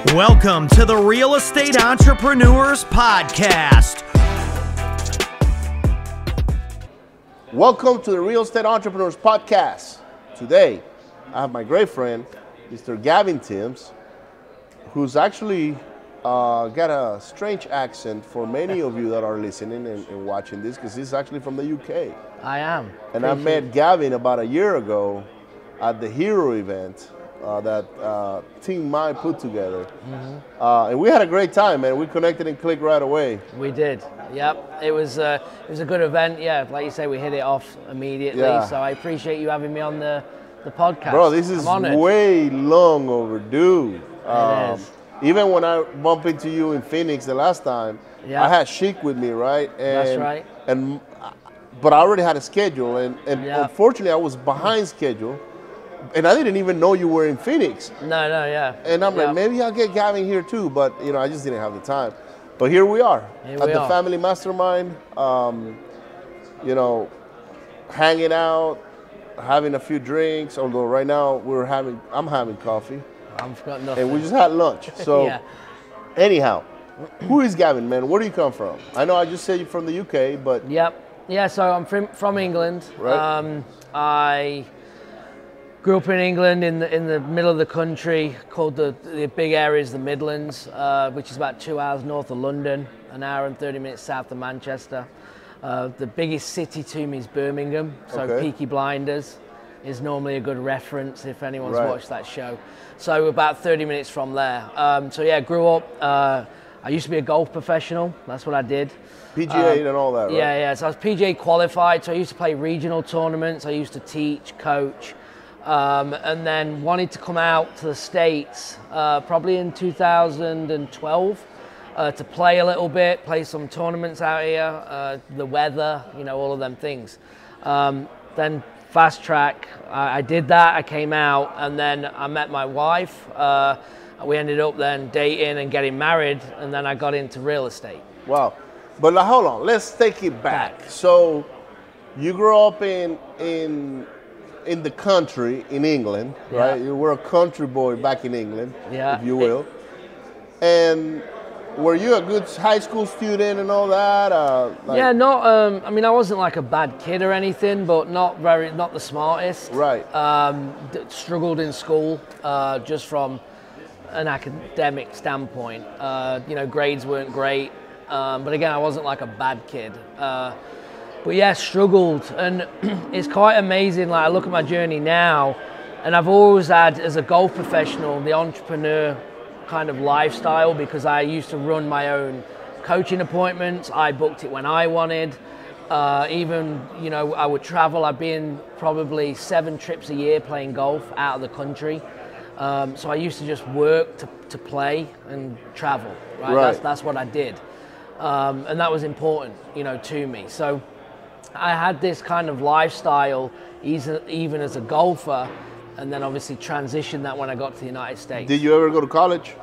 Welcome to the Real Estate Entrepreneurs Podcast. Welcome to the Real Estate Entrepreneurs Podcast. Today, I have my great friend, Mr. Gavin Timms, who's actually got a strange accent for many of you that are listening and watching this, because he's actually from the UK. I am. And I met Gavin about a year ago at the Hero event that Team Mine put together. And we had a great time, man. We connected and clicked right away. We did. Yep. It was a good event. Yeah, like you say, we hit it off immediately. Yeah. So I appreciate you having me on the podcast. Bro, this is way long overdue. It is. Even when I bumped into you in Phoenix the last time, I had Chic with me, right? And, That's right. But I already had a schedule, and unfortunately I was behind schedule, and I didn't even know you were in Phoenix. No, yeah. And I'm like, maybe I'll get Gavin here too, but I just didn't have the time. But here we are at the Family Mastermind, hanging out, having a few drinks. Although right now I'm having coffee. I've got nothing. And we just had lunch. So, anyhow, who is Gavin, man? Where do you come from? I know I just said you're from the UK, but yeah. So I'm from England. Right. I grew up in England in the middle of the country, called the big areas, the Midlands, which is about 2 hours north of London, an hour and 30 minutes south of Manchester. The biggest city to me is Birmingham, so Peaky Blinders is normally a good reference if anyone's watched that show. So about 30 minutes from there. Grew up. I used to be a golf professional. That's what I did. PGA and all that, right? Yeah. So I was PGA qualified. So I used to play regional tournaments. I used to teach, coach. And then wanted to come out to the States probably in 2012 to play a little bit, play some tournaments out here, the weather, all of them things. Then fast track, I did that, I came out, and then I met my wife. We ended up then dating and getting married, and then I got into real estate. Wow. But hold on, let's take it back. So you grew up in the country in England, right? You were a country boy back in England, if you will. And were you a good high school student and all that? I wasn't like a bad kid or anything, but not the smartest. Right. Struggled in school, just from an academic standpoint. Grades weren't great, but again, I wasn't like a bad kid. But yeah, struggled, and it's quite amazing. Like I look at my journey now, and I've always had, as a golf professional, the entrepreneur kind of lifestyle, because I used to run my own coaching appointments. I booked it when I wanted. I would travel. I'd be in probably 7 trips a year playing golf out of the country. So I used to just work to play and travel. Right? That's what I did, and that was important, to me. So I had this kind of lifestyle even as a golfer, and then obviously transitioned that when I got to the United States. Did you ever go to college?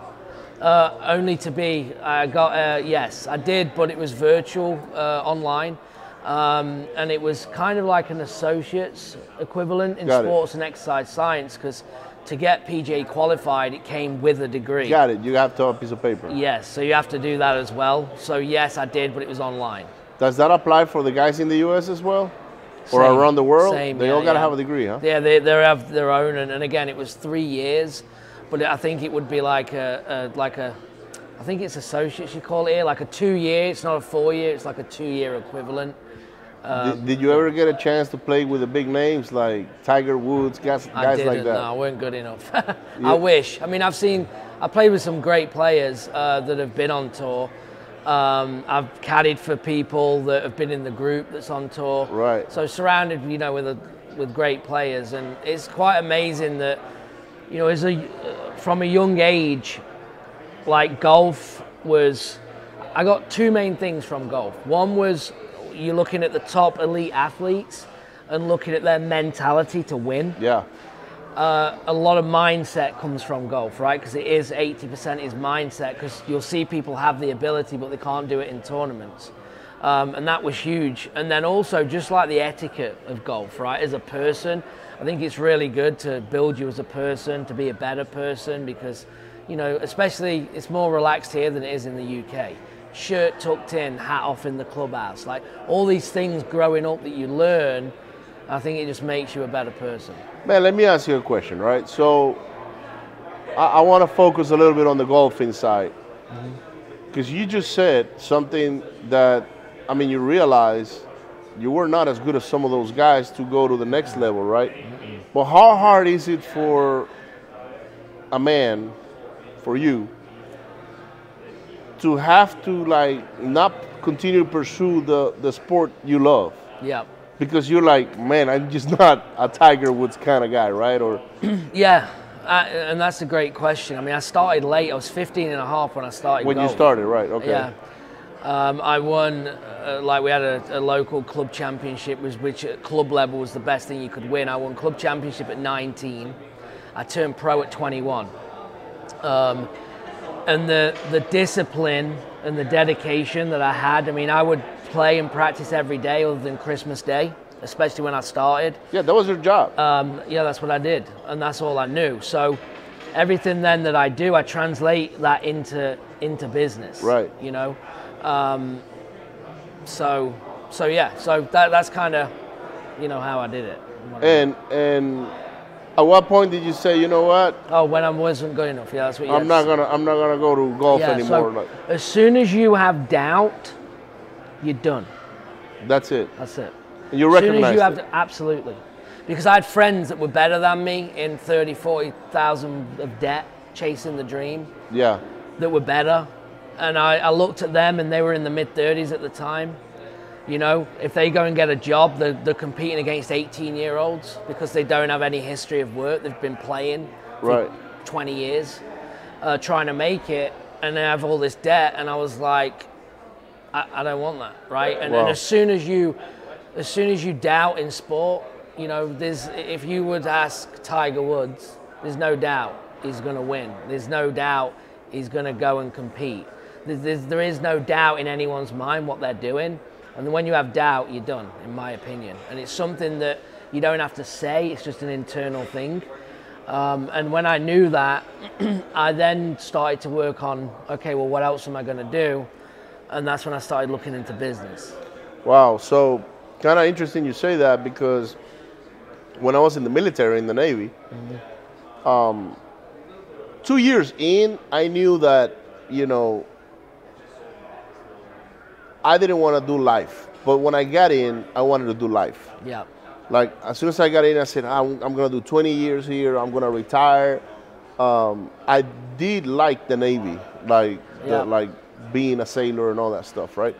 Yes, I did, but it was virtual, online. And it was kind of like an associate's equivalent in sports and exercise science, because to get PGA qualified, it came with a degree. Got it. You have to have a piece of paper. Yes, so you have to do that as well. So yes, I did, but it was online. Does that apply for the guys in the U.S. as well? Or around the world? They all got to have a degree, huh? Yeah, they have their own. And again, it was 3 years, but I think it would be I think it's associates you call it here, like a 2-year. It's not a 4-year, it's like a 2-year equivalent. Did you ever get a chance to play with the big names like Tiger Woods, guys like that? No, I weren't good enough. I wish. I mean, I played with some great players that have been on tour. I've caddied for people that have been in the group that's on tour. Right. So surrounded, with great players, and it's quite amazing that, from a young age, like golf was. I got 2 main things from golf. One was you're looking at the top elite athletes and looking at their mentality to win. Yeah. A lot of mindset comes from golf, right? Because it is 80% is mindset, because you'll see people have the ability, but they can't do it in tournaments. And that was huge. And then also just like the etiquette of golf, right? As a person, I think it's really good to build you as a person, to be a better person, because, you know, especially it's more relaxed here than it is in the UK. Shirt tucked in, hat off in the clubhouse. Like all these things growing up that you learn, I think it just makes you a better person. Man, let me ask you a question, right? So I want to focus a little bit on the golfing side. Because you just said something that, I mean, you realize you were not as good as some of those guys to go to the next level, right? But how hard is it for a man, for you, to have to like not continue to pursue the sport you love? Yeah. Because you're like, man, I'm just not a Tiger Woods kind of guy, right? Or Yeah, and that's a great question. I mean, I started late. I was 15 and a half when I started when golf. you started, right? Okay. Yeah. I won, like we had a local club championship, which at club level was the best thing you could win. I won club championship at 19. I turned pro at 21. And the discipline and the dedication that I had, I mean, I would play and practice every day other than Christmas Day, especially when I started. Yeah, that was your job. Yeah, that's what I did, and that's all I knew. So everything then that I do, I translate that into business. Right. You know, so yeah, so that's kind of, you know, how I did it. And at what point did you say, you know what? Oh, when I wasn't good enough. Yeah, that's what you I'm not gonna go to golf anymore. So as soon as you have doubt, you're done. That's it. That's it. And you As soon as recognize you have it. Absolutely. Because I had friends that were better than me in 30, 40,000 of debt, chasing the dream, Yeah. that were better. And I looked at them and they were in the mid-30s at the time. You know, if they go and get a job, they're competing against 18-year-olds because they don't have any history of work. They've been playing for 20 years, trying to make it, and they have all this debt. And I was like, I don't want that, right? And as soon as you doubt in sport, you know, if you would ask Tiger Woods, there's no doubt he's going to win. There's no doubt he's going to go and compete. There is no doubt in anyone's mind what they're doing. And when you have doubt, you're done, in my opinion. And it's something that you don't have to say, it's just an internal thing. And when I knew that, I then started to work on, okay, well, what else am I going to do? And that's when I started looking into business. Wow. So kind of interesting you say that, because when I was in the military, in the Navy, 2 years in, I knew that, you know, I didn't want to do life. But when I got in, I wanted to do life. Yeah. Like, as soon as I got in, I said, I'm going to do 20 years here. I'm going to retire. I did like the Navy, like being a sailor and all that stuff, right?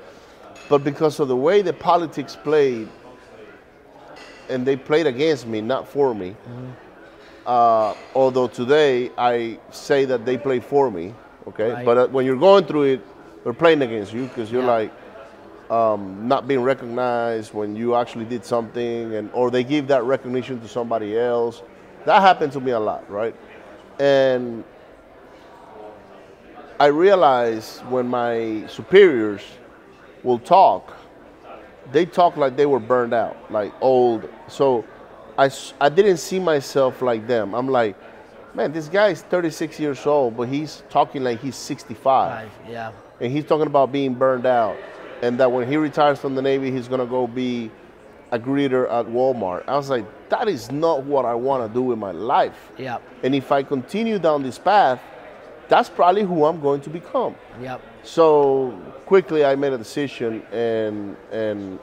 But because of the way the politics played, and they played against me, not for me, although today I say that they play for me, okay? Right. But when you're going through it, they're playing against you, because you're like not being recognized when you actually did something, or they give that recognition to somebody else. That happened to me a lot, right? And I realized when my superiors will talk, they talk like they were burned out, like old. So I didn't see myself like them. I'm like, man, this guy is 36 years old, but he's talking like he's 65. Yeah. And he's talking about being burned out, and that when he retires from the Navy, he's going to go be a greeter at Walmart. I was like, that is not what I want to do with my life. Yeah. And if I continue down this path, that's probably who I'm going to become. Yep. So quickly I made a decision, and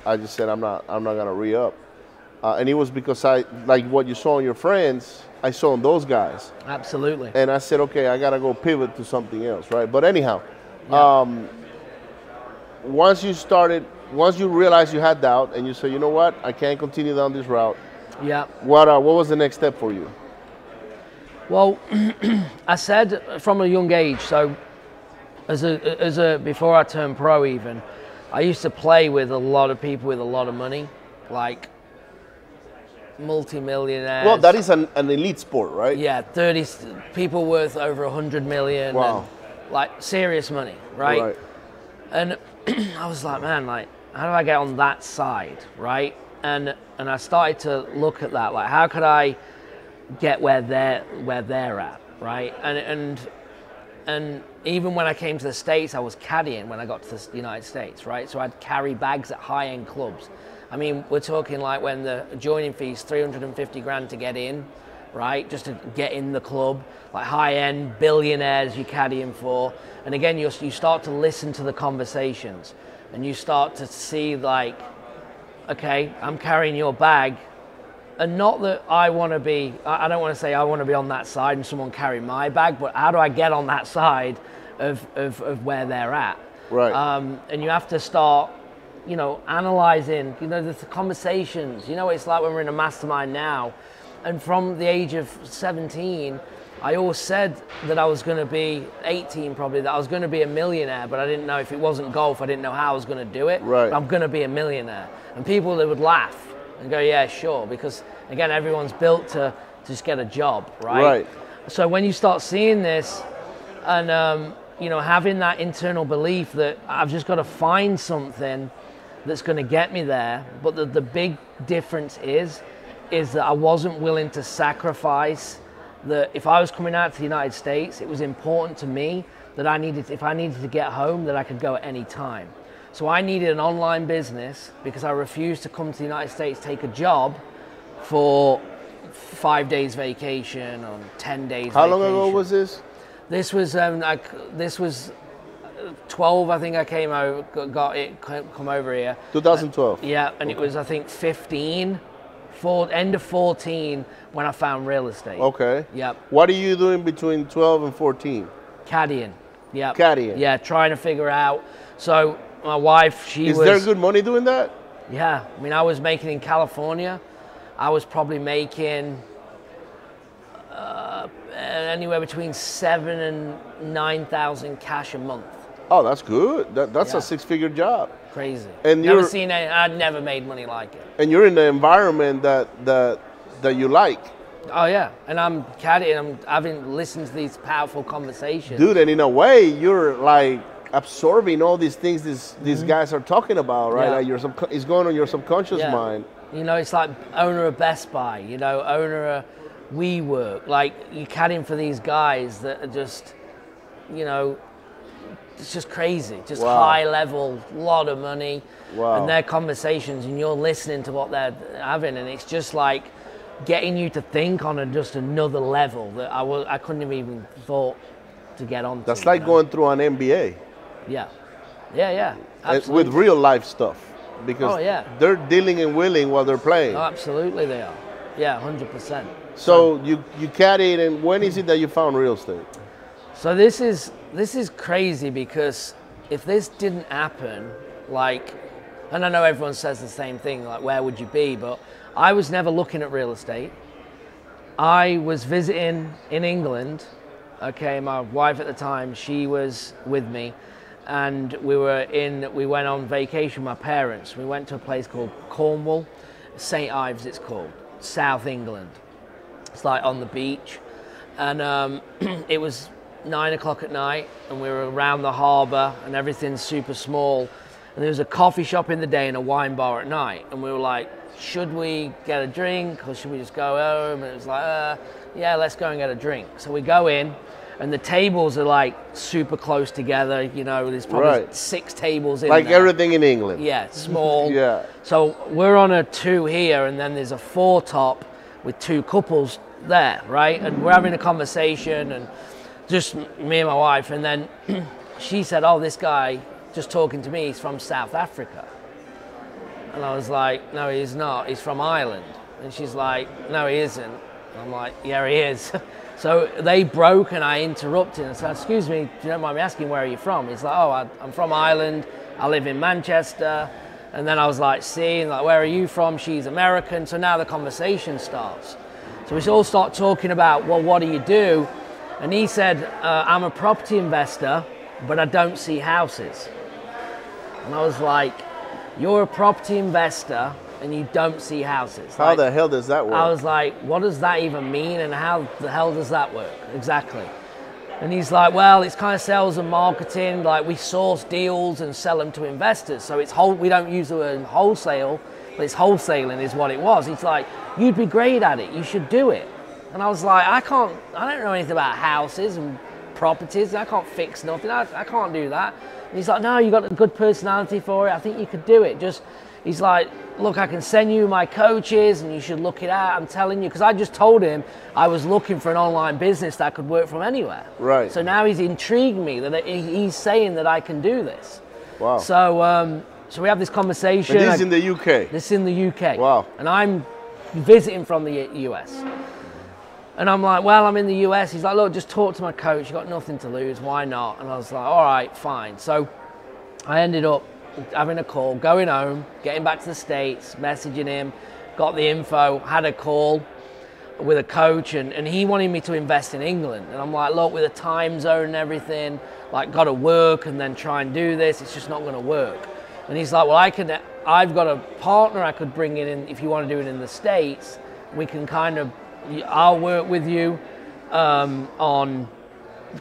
I just said, I'm not going to re-up. And it was because I, like what you saw in your friends, I saw in those guys. Absolutely. And I said, okay, I got to go pivot to something else, right? But anyhow, once you realized you had doubt, and you said, you know what, I can't continue down this route. Yeah. What was the next step for you? Well, I said from a young age, so before I turned pro even, I used to play with a lot of people with a lot of money, like multi-millionaires. Well, that is an elite sport, right? Yeah, 30 people worth over 100 million. Wow. And, like, serious money, right? And I was like, man, like, how do I get on that side, right? And I started to look at that, like, how could I get where they're at, right? And And even when I came to the States, I was caddying when I got to the United States, right? So I'd carry bags at high-end clubs. I mean, we're talking like when the joining fee's 350 grand to get in, right? Just to get in the club, like high-end billionaires you're caddying for. And again, you start to listen to the conversations, and you start to see like, okay, I'm carrying your bag. And not that I want to be, I don't want to say I want to be on that side and someone carry my bag, but how do I get on that side of where they're at? Right. And you have to start, analyzing, the conversations. It's like when we're in a mastermind now. And from the age of 17, I always said that I was going to be 18 probably, that I was going to be a millionaire, but I didn't know if it wasn't golf, I didn't know how I was going to do it. Right. But I'm going to be a millionaire. And people, they would laugh and go, yeah, sure, because again, everyone's built to just get a job, right? Right. So when you start seeing this and, having that internal belief that I've just got to find something that's going to get me there, but the big difference is that I wasn't willing to sacrifice that if I was coming out to the United States, it was important to me that if I needed to get home, that I could go at any time. So I needed an online business because I refused to come to the United States, take a job for 5 days vacation or 10 days How vacation. long ago was this? This was 12, I think I came over, come over here. 2012. Yeah, and it was, I think, 15, end of 14 when I found real estate. Okay. Yep. What are you doing between 12 and 14? Caddying. Yep. Caddying. Yeah, trying to figure out. So my wife, Is there good money doing that? Yeah, I mean, I was making in California, I was probably making anywhere between 7,000 and 9,000 cash a month. Oh, that's good. That's a six-figure job. Crazy. And I'd never made money like it. And you're in the environment that you like. Oh yeah, and I'm caddying. I'm having listened to these powerful conversations. Dude, and in a way, you're like absorbing all these things these guys are talking about, right? Yeah. Like it's going on your subconscious mind. It's like owner of Best Buy, owner of WeWork. Like you're caddying for these guys that are just, it's just crazy, just high level, lot of money, and their conversations, and you're listening to what they're having, and it's just like getting you to think on just another level that I couldn't have even thought to get on. That's like going through an MBA. Yeah, absolutely. With real life stuff, because they're dealing and willing while they're playing. Oh, absolutely they are. Yeah, 100%. So you caddied, and when is it that you found real estate? So this is crazy, because if this didn't happen, and I know everyone says the same thing, like where would you be? But I was never looking at real estate. I was visiting in England. Okay, my wife at the time, she was with me, and we went on vacation with my parents. We went to a place called Cornwall, St. Ives it's called, South England. It's like on the beach, and it was 9 o'clock at night, and we were around the harbour, and everything's super small, and there was a coffee shop in the day and a wine bar at night, and we were like, should we get a drink or should we just go home? And it was like, yeah, let's go and get a drink. So we go in, and the tables are like super close together, there's probably 6 tables in like there. Everything in England. Yeah, small. Yeah. So we're on a 2 here, and then there's a 4 top with 2 couples there, right? And we're having a conversation, and just me and my wife, and then she said, oh, this guy just talking to me, he's from South Africa. And I was like, no, he's not, he's from Ireland. And she's like, no, he isn't. And I'm like, yeah, he is. So they broke, and I interrupted and said, excuse me, if you don't mind me asking, where are you from? He's like, oh, I'm from Ireland, I live in Manchester. And then I was like, where are you from? She's American. So now the conversation starts. So we all start talking about, well, what do you do? And he said, I'm a property investor, but I don't see houses. And I was like, you're a property investor and you don't see houses. How the hell does that work? I was like, what does that even mean, and how the hell does that work? Exactly. And he's like, well, it's kind of sales and marketing. Like, we source deals and sell them to investors. So it's we don't use the word wholesale, but it's wholesaling is what it was. He's like, you'd be great at it. You should do it. And I was like, I don't know anything about houses and properties. I can't fix nothing. I can't do that. And he's like, no, you got a good personality for it. I think you could do it. He's like, look, I can send you my coaches and you should look it out. I'm telling you, because I just told him I was looking for an online business that could work from anywhere. Right. So now he's intrigued me that he's saying that I can do this. Wow. So we have this conversation. And this is in the UK? This is in the UK. Wow. And I'm visiting from the US. And I'm like, well, I'm in the US. He's like, look, just talk to my coach. You've got nothing to lose. Why not? And I was like, all right, fine. So I ended up having a call, going home, getting back to the States, messaging him, got the info, had a call with a coach, and he wanted me to invest in England. And I'm like, look, with the time zone and everything, like, got to work and then try and do this, it's just not going to work. And he's like, well, I've got a partner I could bring in if you want to do it in the States. We can I'll work with you on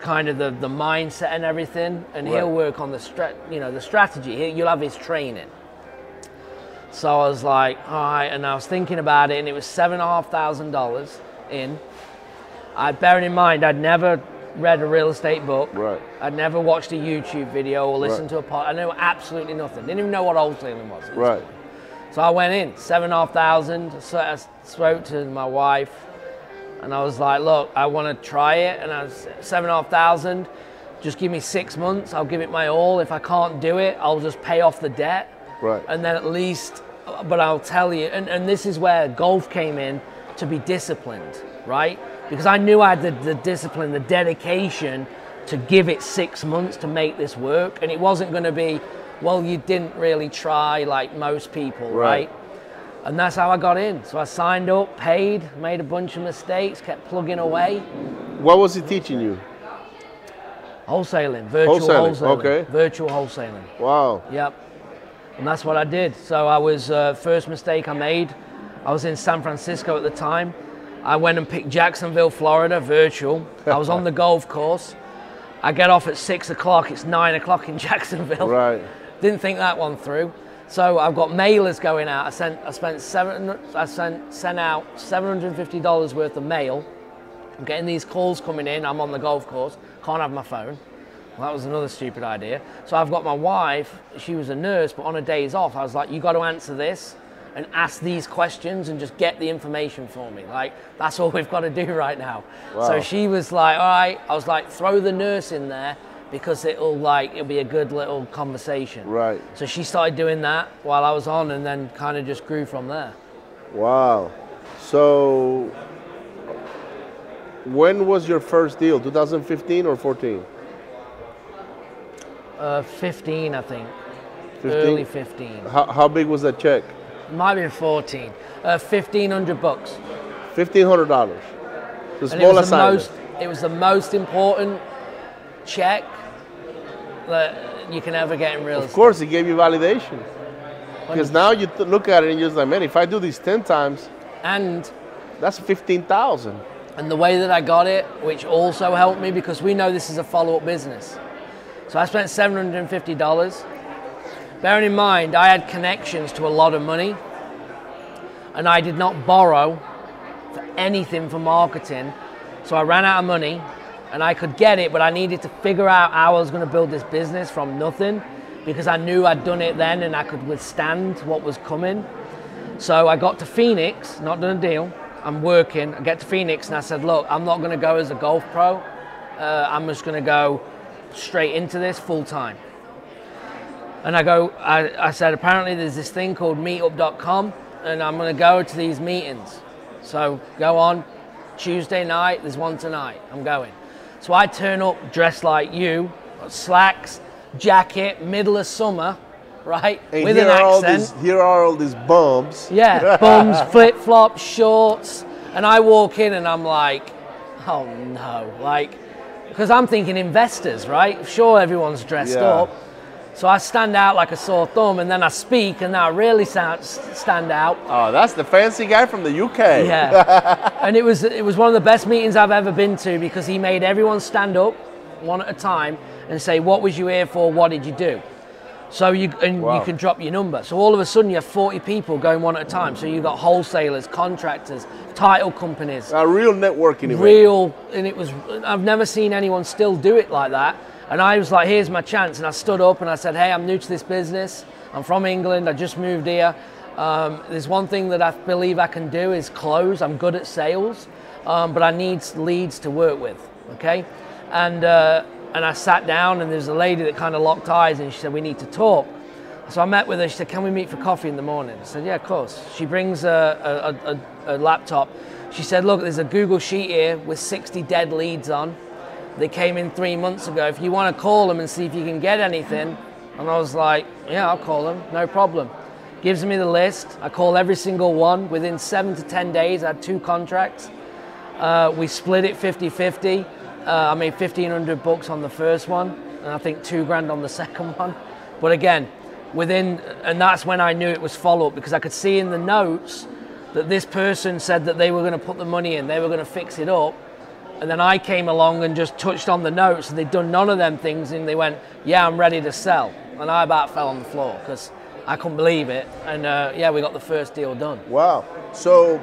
kind of the mindset and everything, and he'll work on the strategy. You'll have his training. So I was like, all right, and I was thinking about it, and it was $7,500 in. Bearing in mind, I'd never read a real estate book. Right. I'd never watched a YouTube video or listened to a podcast. I knew absolutely nothing. Didn't even know what wholesaling was. Right. So I went in, $7,500. So I spoke to my wife, and I was like, look, I want to try it. And I was $7,500. Just give me 6 months. I'll give it my all. If I can't do it, I'll just pay off the debt. Right. And then at least, but I'll tell you, and this is where golf came in, to be disciplined, right? Because I knew I had the discipline, the dedication to give it 6 months to make this work. And it wasn't going to be, well, you didn't really try like most people, right? And that's how I got in. So I signed up, paid, made a bunch of mistakes, kept plugging away. What was he teaching you? Wholesaling, virtual wholesaling. Okay. Virtual wholesaling. Wow. Yep. And that's what I did. So I was, first mistake I made, I was in San Francisco at the time. I went and picked Jacksonville, Florida, virtual. I was on the golf course. I get off at 6 o'clock, it's 9 o'clock in Jacksonville. Right. Didn't think that one through. So I've got mailers going out. I sent out $750 worth of mail. I'm getting these calls coming in. I'm on the golf course. Can't have my phone. Well, that was another stupid idea. So I've got my wife. She was a nurse, but on her days off, I was like, you got to answer this and ask these questions and just get the information for me. Like, that's all we've got to do right now. Wow. So she was like, all right. I was like, throw the nurse in there, because it'll be a good little conversation. Right. So she started doing that while I was on, and then kind of just grew from there. Wow. So when was your first deal? 2015 or 14? 15, I think. 15? Early 15. How big was that check? Might have been 14. $1,500. $1,500. The small assignment. It was the most important check that you can ever get in real estate. Of course, it gave you validation. Because now you look at it and you're just like, man, if I do this 10 times, and that's 15,000. And the way that I got it, which also helped me, because we know this is a follow-up business. So I spent $750. Bearing in mind, I had connections to a lot of money, and I did not borrow for anything for marketing. So I ran out of money, and I could get it, but I needed to figure out how I was going to build this business from nothing, because I knew I'd done it then and I could withstand what was coming. So I got to Phoenix, not done a deal. I'm working. I get to Phoenix and I said, look, I'm not going to go as a golf pro. I'm just going to go straight into this full time. And I said, apparently there's this thing called meetup.com, and I'm going to go to these meetings. So go on Tuesday night, there's one tonight, I'm going. So I turn up dressed like you, slacks, jacket, middle of summer, right? And with an accent. Here are all these bums. Yeah, bums, flip-flops, shorts. And I walk in and I'm like, oh no. Like, because I'm thinking investors, right? Sure, everyone's dressed up. So I stand out like a sore thumb, and then I speak, and now I really stand out. Oh, that's the fancy guy from the UK. Yeah, and it was one of the best meetings I've ever been to, because he made everyone stand up one at a time and say, what was you here for, what did you do? So you can drop your number. So all of a sudden you have 40 people going one at a time. So you've got wholesalers, contractors, title companies. A real networking event. I've never seen anyone still do it like that. And I was like, here's my chance. And I stood up and I said, hey, I'm new to this business. I'm from England. I just moved here. There's one thing that I believe I can do is close. I'm good at sales, but I need leads to work with, okay? And I sat down and there's a lady that kind of locked eyes and she said, we need to talk. So I met with her, she said, can we meet for coffee in the morning? I said, yeah, of course. She brings a laptop. She said, look, there's a Google sheet here with 60 dead leads on. They came in 3 months ago. If you want to call them and see if you can get anything. And I was like, yeah, I'll call them, no problem. Gives me the list. I call every single one. Within 7 to 10 days, I had 2 contracts. We split it 50-50. I made 1,500 bucks on the first one, and I think $2,000 on the second one. But again, and that's when I knew it was follow-up, because I could see in the notes that this person said that they were going to put the money in, they were going to fix it up. And then I came along and just touched on the notes, and they'd done none of them things, and they went, yeah, I'm ready to sell. And I about fell on the floor because I couldn't believe it. And yeah, we got the first deal done. Wow. So,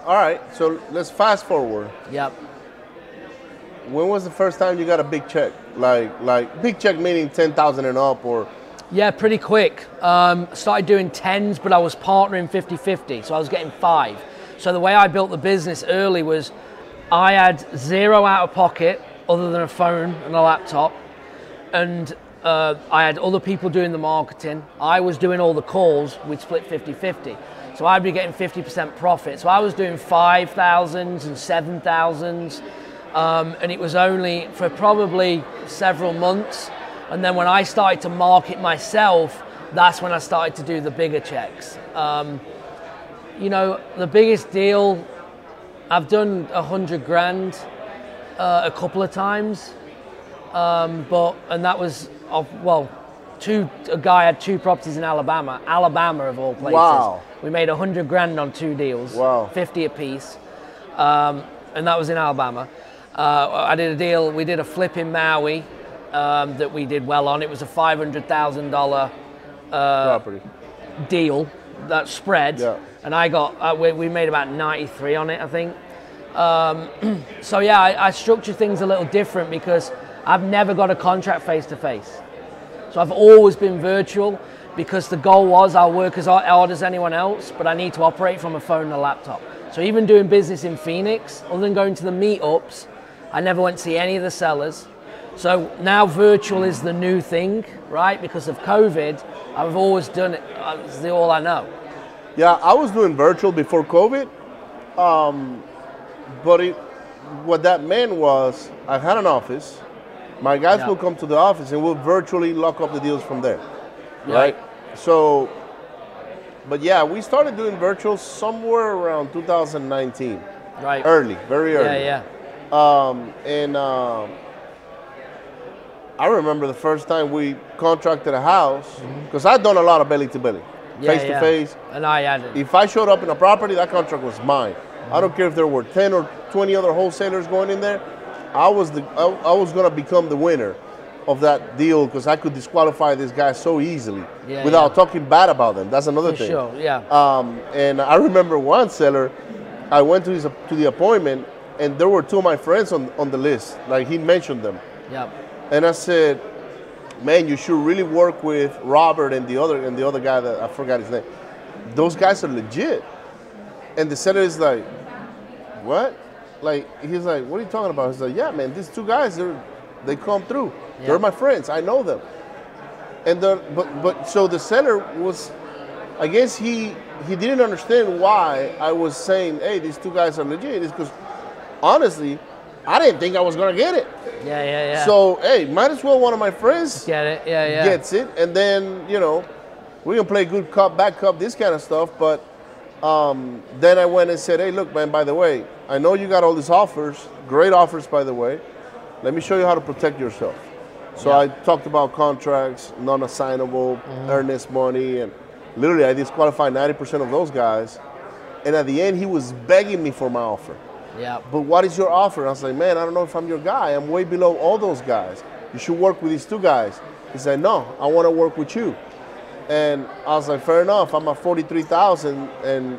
all right, so let's fast forward. Yep. When was the first time you got a big check? Like big check meaning 10,000 and up, or? Yeah, pretty quick. Started doing 10s, but I was partnering 50-50, so I was getting 5. So the way I built the business early was I had 0 out of pocket other than a phone and a laptop, and I had other people doing the marketing. I was doing all the calls. We'd split 50-50. So I'd be getting 50% profit. So I was doing 5,000s and 7,000s. And it was only for probably several months. And then when I started to market myself, that's when I started to do the bigger checks. You know, the biggest deal, I've done 100 grand a couple of times. And that was, a guy had 2 properties in Alabama of all places. Wow. We made 100 grand on 2 deals, wow. 50 apiece. And that was in Alabama. I did a deal, we did a flip in Maui that we did well on. It was a $500,000 property deal that spread. Yeah. And I got, we made about 93 on it, I think. So yeah, I structure things a little different because I've never got a contract face-to-face. So I've always been virtual because the goal was I'll work as hard as anyone else, but I need to operate from a phone and a laptop. So even doing business in Phoenix, other than going to the meetups, I never went to see any of the sellers. So now virtual is the new thing, right? Because of COVID, I've always done it. It's all I know. Yeah, I was doing virtual before COVID, but what that meant was I had an office. My guys will come to the office and we'll virtually lock up the deals from there, right? So, but yeah, we started doing virtual somewhere around 2019. Right. Early, very early. Yeah. I remember the first time we contracted a house, because I'd done a lot of belly to belly, face to face. And I hadn't. If I showed up in a property, that contract was mine. I don't care if there were 10 or 20 other wholesalers going in there. I was going to become the winner of that deal because I could disqualify this guy so easily without talking bad about them. That's another thing. Sure, yeah. And I remember one seller, I went to the appointment, and there were 2 of my friends on the list. Like, he mentioned them. Yeah. And I said, man, you should really work with Robert and the other guy that I forgot his name. Those guys are legit. And the seller is like, what? Like, he's like, what are you talking about? He's like, yeah, man, these 2 guys, they come through. Yeah. They're my friends. I know them. And so the seller was, I guess he didn't understand why I was saying, hey, these 2 guys are legit. It's because, honestly, I didn't think I was going to get it. Yeah. So, hey, might as well one of my friends get it. Yeah. gets it. And then, you know, we can play good cop, bad cop, this kind of stuff. But then I went and said, hey, look, man, by the way, I know you got all these offers, great offers, by the way. Let me show you how to protect yourself. So I talked about contracts, non-assignable, earnest money, and literally I disqualified 90% of those guys. And at the end, he was begging me for my offer. Yeah. But what is your offer? And I was like, man, I don't know if I'm your guy. I'm way below all those guys. You should work with these 2 guys. He said, no, I want to work with you. And I was like, fair enough. I'm at 43,000, and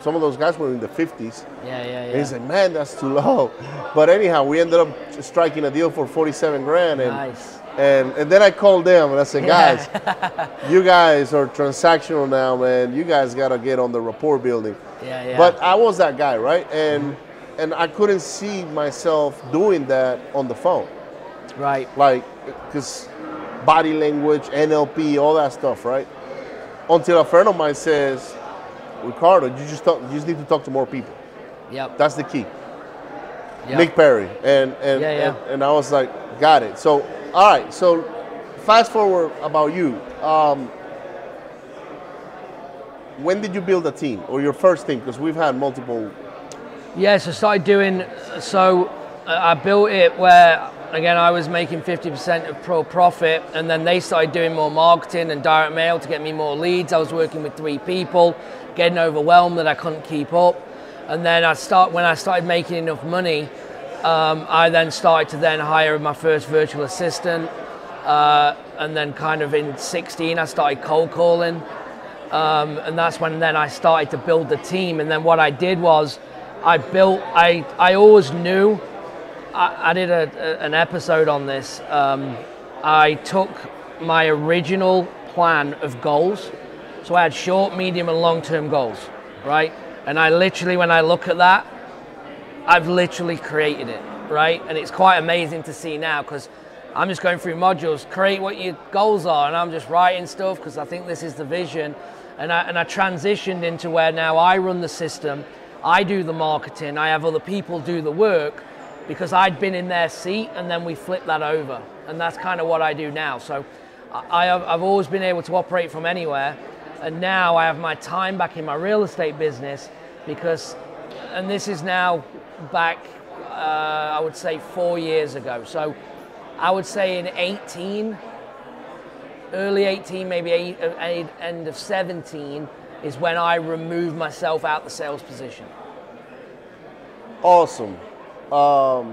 some of those guys were in the 50s. Yeah. And he said, man, that's too low. But anyhow, we ended up striking a deal for 47 grand. And, Nice. and then I called them and I said, guys, you guys are transactional now, man. You guys got to get on the rapport building. Yeah. But I was that guy, right? And I couldn't see myself doing that on the phone. Right. Like, because body language, NLP, all that stuff, right? Until a friend of mine says, Ricardo, you just need to talk to more people. Yep. That's the key. Yep. Nick Perry. And I was like, got it. So, all right. So, fast forward about you. When did you build a team, or your first team? Because we've had multiple. Yes, I built it where, again, I was making 50% of pro profit, and then they started doing more marketing and direct mail to get me more leads. I was working with 3 people, getting overwhelmed that I couldn't keep up. And then when I started making enough money, I then started to then hire my first virtual assistant. And then kind of in 16, I started cold calling. And that's when then I started to build the team. And then what I did was I always knew, I did an episode on this. I took my original plan of goals. So I had short, medium, and long-term goals, right? And I literally, when I look at that, I've literally created it, right? And it's quite amazing to see now, because I'm just going through modules, create what your goals are, and I'm just writing stuff because I think this is the vision. And I transitioned into where now I run the system, I do the marketing, I have other people do the work, because I'd been in their seat, and then we flipped that over. And that's kind of what I do now. So I've always been able to operate from anywhere, and now I have my time back in my real estate business, because, and this is now back, I would say 4 years ago. So I would say in 18, early 18, maybe end of 17, is when I removed myself out the sales position. Awesome. Well,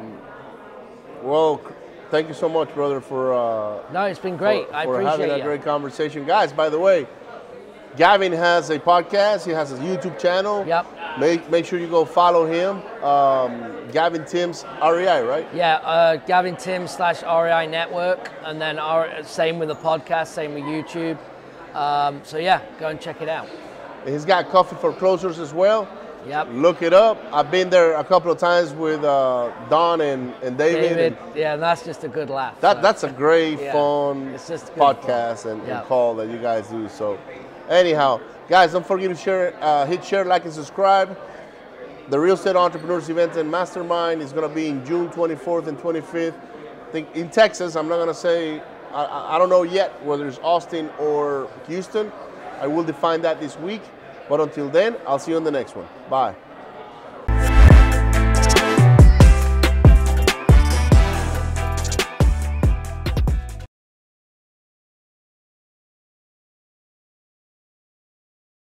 thank you so much, brother, for no, it's been great. I appreciate having a great conversation. Guys, by the way, Gavin has a podcast. He has a YouTube channel. Yep. Make sure you go follow him. Gavin Timms, REI, right? Yeah, Gavin Timms /REI Network, and then same with the podcast, same with YouTube. So yeah, go and check it out. And he's got Coffee for Closers as well. Yep. Look it up. I've been there a couple of times with Don and David. Yeah, that's just a good laugh. That's a great, fun it's just podcast fun. and call that you guys do. So anyhow, guys, don't forget to share, hit share, like, and subscribe. The Real Estate Entrepreneurs Event and Mastermind is going to be in June 24th and 25th. I think in Texas. I'm not going to say, I don't know yet whether it's Austin or Houston. I will define that this week. But until then, I'll see you on the next one. Bye.